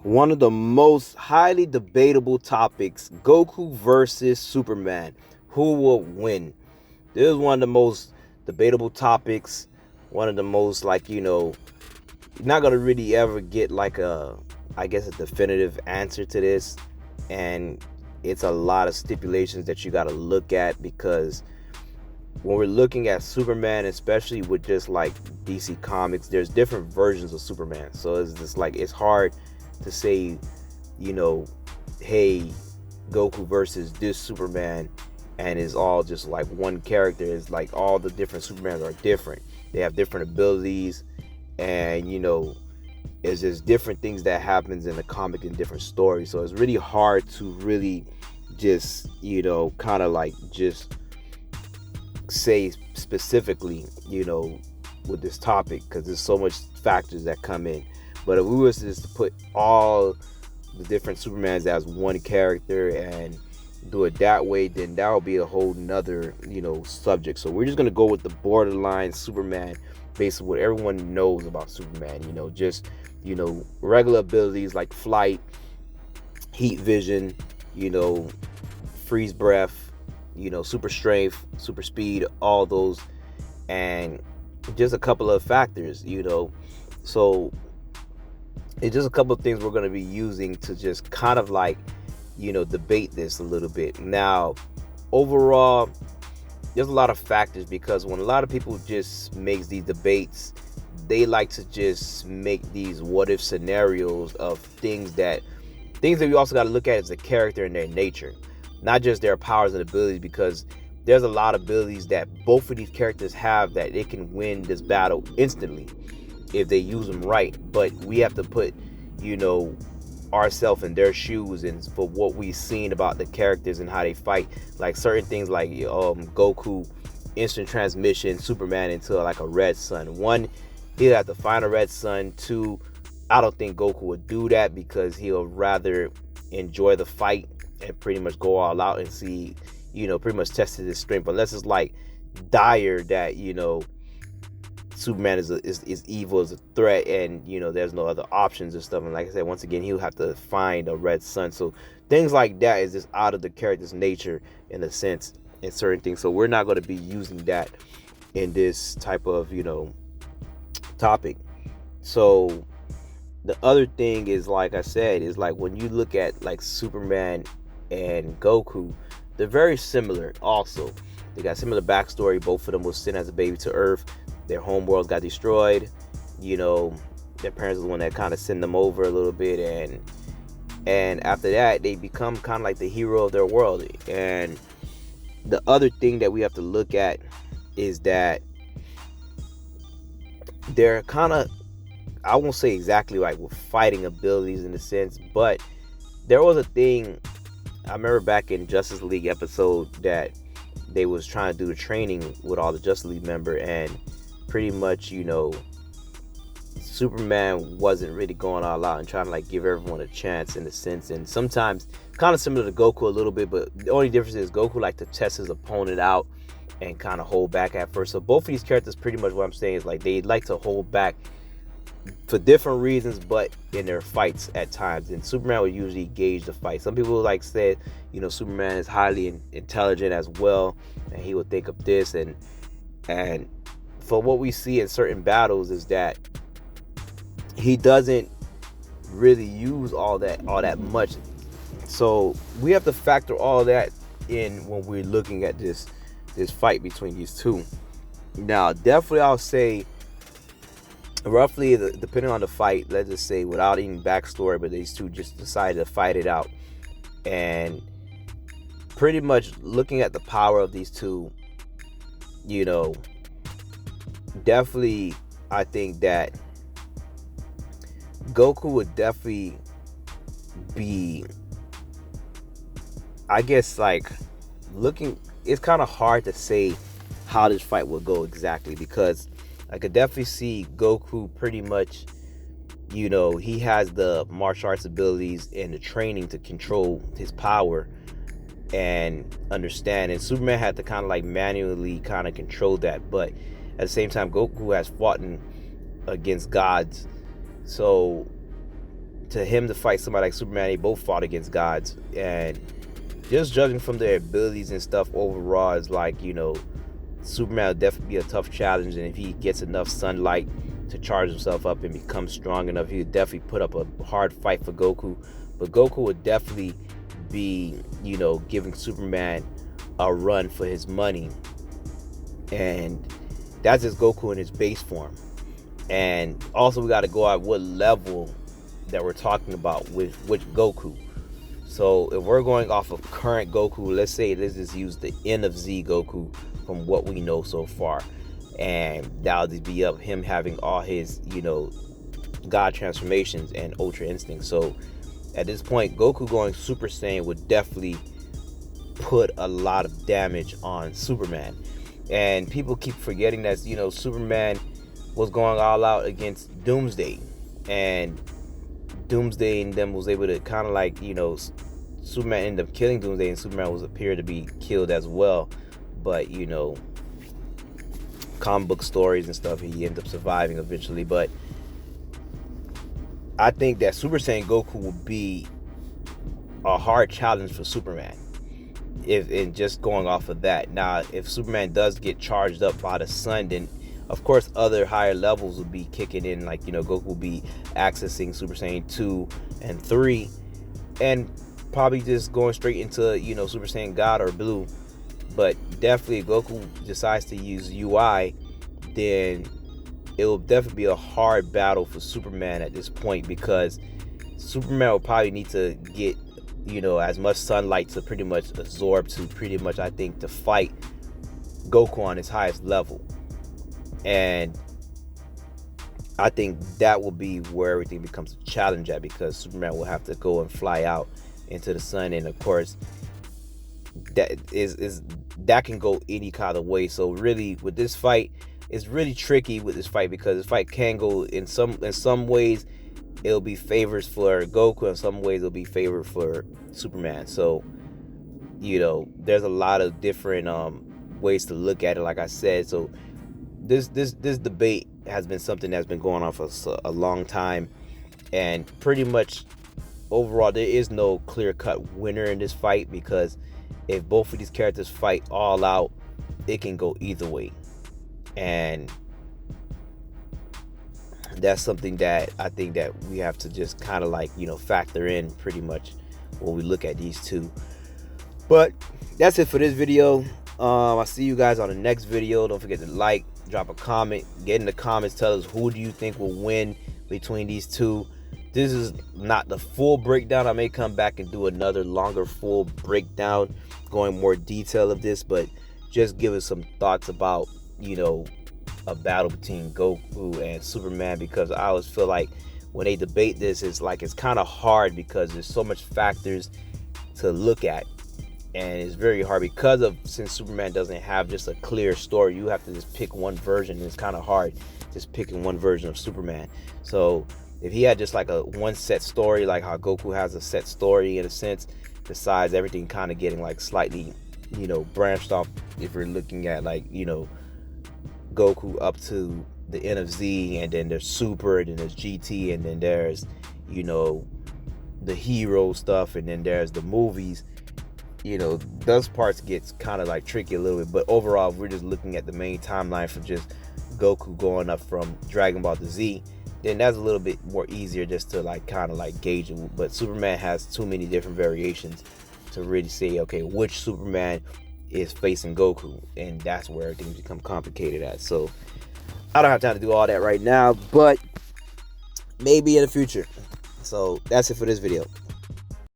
One of the most highly debatable topics: Goku versus Superman. Who will win? This is one of the most debatable topics. One of the most, you're not gonna really ever get like I guess, a definitive answer to this. And it's a lot of stipulations that you gotta look at, because when we're looking at Superman, especially with just like DC Comics, there's different versions of Superman. So it's just like it's hard to say, you know, hey, Goku versus this Superman, and it's all just like one character. It's like all the different Supermans are different. They have different abilities, and it's just different things that happens in the comic in different stories. So it's really hard to really just kind of like just say specifically, with this topic, because there's so much factors that come in. But if we was just to put all the different Supermans as one character and do it that way, then that would be a whole nother, subject. So we're just gonna go with the borderline Superman based on what everyone knows about Superman. Just regular abilities like flight, heat vision, freeze breath, super strength, super speed, all those, and just a couple of factors, So it's just a couple of things we're going to be using to just kind of like, debate this a little bit. Now, overall, there's a lot of factors, because when a lot of people just makes these debates, they like to just make these what if scenarios of things that we also got to look at is the character and their nature, not just their powers and abilities, because there's a lot of abilities that both of these characters have that they can win this battle instantly if they use them right. But we have to put, ourselves in their shoes, and for what we've seen about the characters and how they fight, like certain things like Goku instant transmission Superman into like a red sun. One, he'll have to find a red sun. Two, I don't think Goku would do that, because he'll rather enjoy the fight and pretty much go all out and see, pretty much test his strength. Unless it's like dire that, Superman is evil, as a threat, and there's no other options and stuff. And like I said, once again, he'll have to find a red sun. So things like that is just out of the character's nature in a sense, in certain things. So we're not going to be using that in this type of topic. So the other thing is, like I said, is like when you look at like Superman and Goku, they're very similar. Also, they got similar backstory. Both of them were sent as a baby to Earth. Their homeworlds got destroyed. Their parents was the one that kind of sent them over a little bit, and after that, they become kind of like the hero of their world. And the other thing that we have to look at is that they're kind of, I won't say exactly like with fighting abilities in a sense, but there was a thing I remember back in Justice League episode that they was trying to do the training with all the Justice League member, and pretty much, Superman wasn't really going all out and trying to like give everyone a chance in a sense. And sometimes kind of similar to Goku a little bit, but the only difference is Goku like to test his opponent out and kind of hold back at first. So both of these characters, pretty much what I'm saying is like they like to hold back for different reasons, but in their fights at times. And Superman would usually gauge the fight. Some people like said, Superman is highly intelligent as well, and he would think of this. And for what we see in certain battles is that he doesn't really use all that much. So we have to factor all that in when we're looking at this fight between these two. Now, definitely I'll say roughly, depending on the fight, let's just say without any backstory, but these two just decided to fight it out. And pretty much looking at the power of these two, definitely I think that Goku would definitely be, I guess, like looking, it's kind of hard to say how this fight will go exactly, because I could definitely see Goku pretty much, he has the martial arts abilities and the training to control his power and understand. And Superman had to kind of like manually kind of control that. But at the same time, Goku has fought against gods. So to him to fight somebody like Superman, they both fought against gods, and just judging from their abilities and stuff overall, is like, Superman will definitely be a tough challenge, and if he gets enough sunlight to charge himself up and become strong enough, he would definitely put up a hard fight for Goku. But Goku would definitely be, giving Superman a run for his money, and that's just Goku in his base form. And also, we got to go at what level that we're talking about with which Goku. So if we're going off of current Goku, let's just use the N of Z Goku from what we know so far, and that'll just be up him having all his God transformations and Ultra Instinct. So at this point, Goku going Super Saiyan would definitely put a lot of damage on Superman. And people keep forgetting that Superman was going all out against Doomsday, and Doomsday and them was able to kind of like, Superman ended up killing Doomsday, and Superman was appeared to be killed as well. But comic book stories and stuff, he ended up surviving eventually. But I think that Super Saiyan Goku will be a hard challenge for Superman, if and just going off of that. Now, if Superman does get charged up by the sun, then of course other higher levels will be kicking in, like Goku will be accessing Super Saiyan 2 and 3, and probably just going straight into Super Saiyan God or Blue. But definitely, if Goku decides to use UI, then it will definitely be a hard battle for Superman at this point, because Superman will probably need to get as much sunlight to pretty much absorb to pretty much, I think, to fight Goku on his highest level. And I think that will be where everything becomes a challenge at, because Superman will have to go and fly out into the sun, and of course that can go any kind of way. So really, with this fight, it's really tricky with this fight, because this fight can go in some ways it'll be favors for Goku, in some ways it'll be favor for Superman. So there's a lot of different ways to look at it, like I said. So this debate has been something that's been going on for a long time, and pretty much overall there is no clear-cut winner in this fight, because if both of these characters fight all out, it can go either way. And that's something that I think that we have to just kind of like factor in pretty much when we look at these two. But that's it for this video. I'll see you guys on the next video. Don't forget to like, drop a comment, get in the comments, tell us who do you think will win between these two. This is not the full breakdown. I may come back and do another longer full breakdown going more detail of this, but just give us some thoughts about a battle between Goku and Superman, because I always feel like when they debate this, it's kind of hard, because there's so much factors to look at, and it's very hard since Superman doesn't have just a clear story. You have to just pick one version, and it's kind of hard just picking one version of Superman. So if he had just like a one set story, like how Goku has a set story in a sense, besides everything kind of getting like slightly branched off, if we're looking at like Goku up to the N of Z, and then there's Super, and then there's GT, and then there's the hero stuff, and then there's the movies. Those parts gets kind of like tricky a little bit. But overall, if we're just looking at the main timeline for just Goku going up from Dragon Ball to Z, then that's a little bit more easier just to like kind of like gauge it. But Superman has too many different variations to really say, okay, which Superman is facing Goku, and that's where things become complicated at. So I don't have time to do all that right now, but maybe in the future. So that's it for this video.